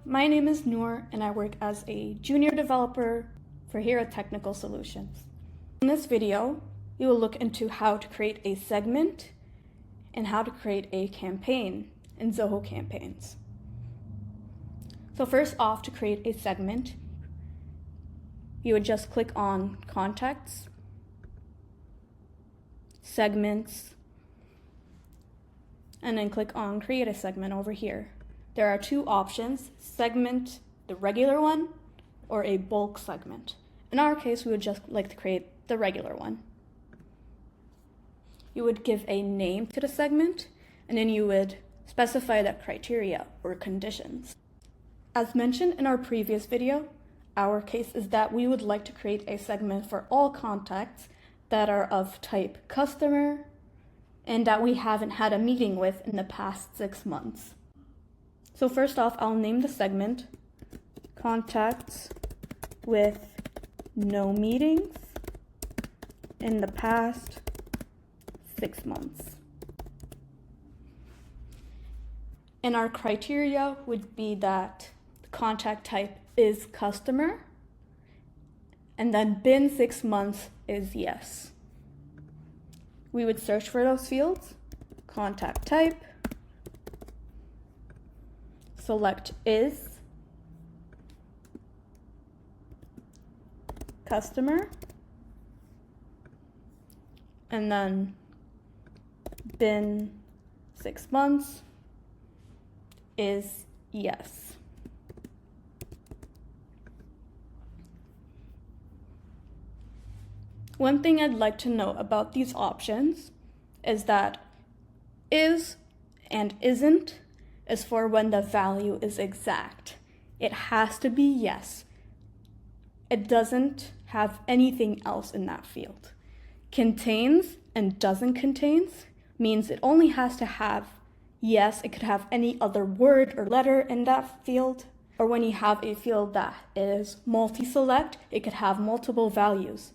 My name is Noor and I work as a junior developer for here at Technical Solutions. In this video, we will look into how to create a segment and how to create a campaign in Zoho campaigns. So first off, to create a segment, you would just click on Contacts, Segments, and then click on Create a Segment over here. There are two options: segment, the regular one, or a bulk segment. In our case, we would just like to create the regular one. You would give a name to the segment, and then you would specify the criteria or conditions. As mentioned in our previous video, our case is that we would like to create a segment for all contacts that are of type customer and that we haven't had a meeting with in the past 6 months. So first off, I'll name the segment Contacts with no meetings in the past 6 months. And our criteria would be that the contact type is customer, and then been 6 months is yes. We would search for those fields, contact type, select is, customer, and then been 6 months is yes. One thing I'd like to note about these options is that is and isn't is for when the value is exact. It has to be yes. It doesn't have anything else in that field. Contains and doesn't contains means it only has to have yes. It could have any other word or letter in that field. Or when you have a field that is multi-select, it could have multiple values.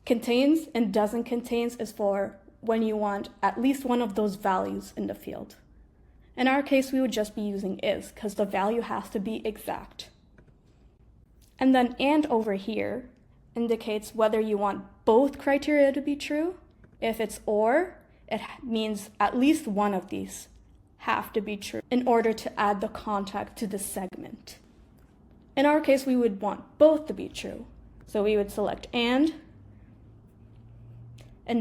Contains and doesn't contains is for when you want at least one of those values in the field. In our case, we would just be using is because the value has to be exact. And then and over here indicates whether you want both criteria to be true. If it's or, it means at least one of these have to be true in order to add the contact to the segment. In our case, we would want both to be true. So we would select and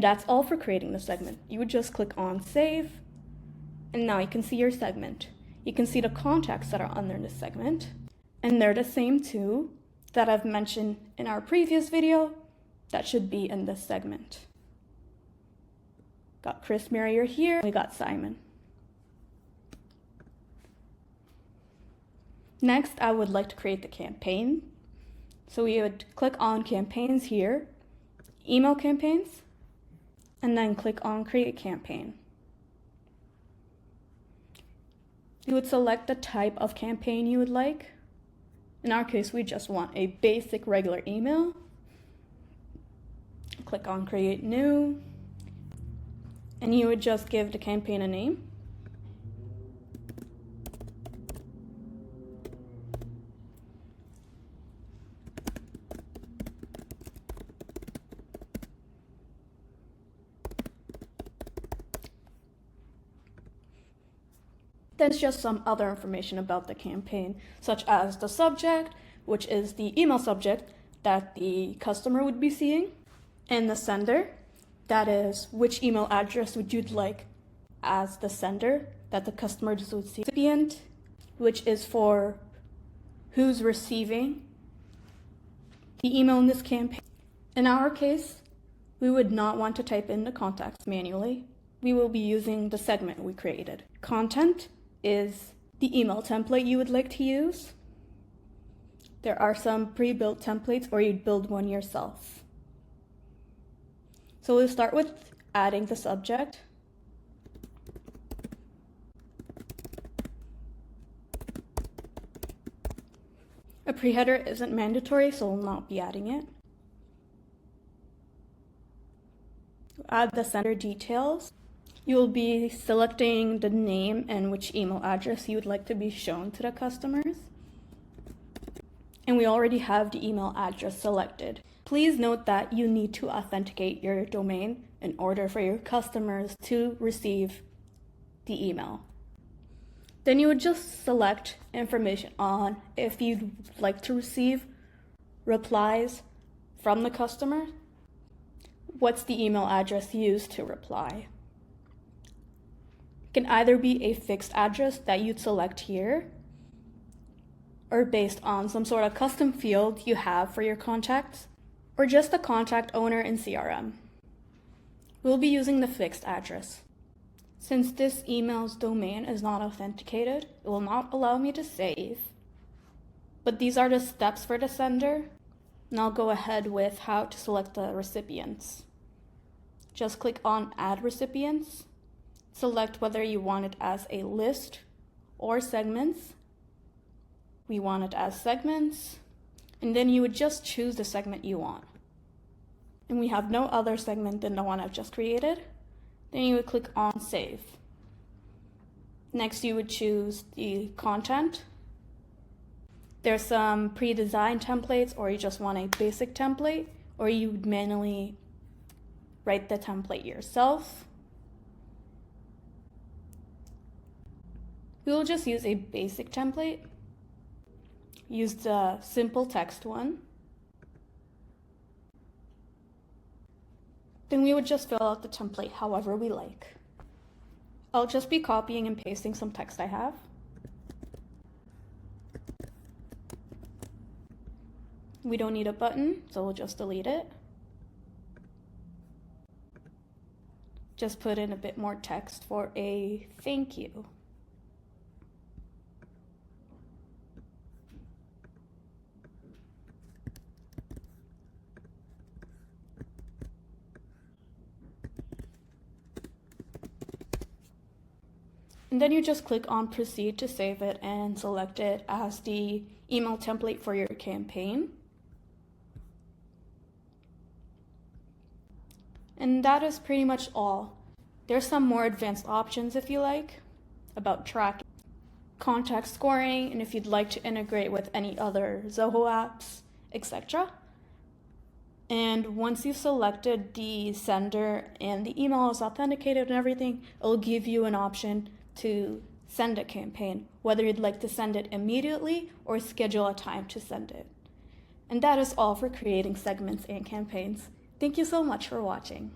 that's all for creating the segment. You would just click on save, and now you can see your segment. You can see the contacts that are under this segment, and they're the same two that I've mentioned in our previous video that should be in this segment. Got Chris Merrier here, we got Simon. Next, I would like to create the campaign. So we would click on campaigns here, email campaigns, and then click on create campaign. You would select the type of campaign you would like. In our case, we just want a basic regular email. Click on create new, and you would just give the campaign a name. There's just some other information about the campaign, such as the subject, which is the email subject that the customer would be seeing, and the sender, that is which email address would you like as the sender that the customer would see, recipient, which is for who's receiving the email in this campaign. In our case, we would not want to type in the contacts manually. We will be using the segment we created. Content is the email template you would like to use. There are some pre-built templates, or you'd build one yourself. So we'll start with adding the subject. A pre-header isn't mandatory, so we'll not be adding it. Add the sender details. You will be selecting the name and which email address you would like to be shown to the customers. And we already have the email address selected. Please note that you need to authenticate your domain in order for your customers to receive the email. Then you would just select information on if you'd like to receive replies from the customer. What's the email address used to reply? It can either be a fixed address that you'd select here, or based on some sort of custom field you have for your contacts, or just the contact owner in CRM. We'll be using the fixed address. Since this email's domain is not authenticated, it will not allow me to save. But these are the steps for the sender, and I'll go ahead with how to select the recipients. Just click on Add Recipients, select whether you want it as a list or segments. We want it as segments, and then you would just choose the segment you want. And we have no other segment than the one I've just created. Then you would click on Save. Next, you would choose the content. There's some pre-designed templates, or you just want a basic template, or you would manually write the template yourself. We will just use a basic template. Use the simple text one. Then we would just fill out the template however we like. I'll just be copying and pasting some text I have. We don't need a button, so we'll just delete it. Just put in a bit more text for a thank you. And then you just click on Proceed to save it and select it as the email template for your campaign. And that is pretty much all. There's some more advanced options if you like, about tracking, contact scoring, and if you'd like to integrate with any other Zoho apps, etc. And once you've selected the sender and the email is authenticated and everything, it'll give you an option to send a campaign, whether you'd like to send it immediately or schedule a time to send it. And that is all for creating segments and campaigns. Thank you so much for watching.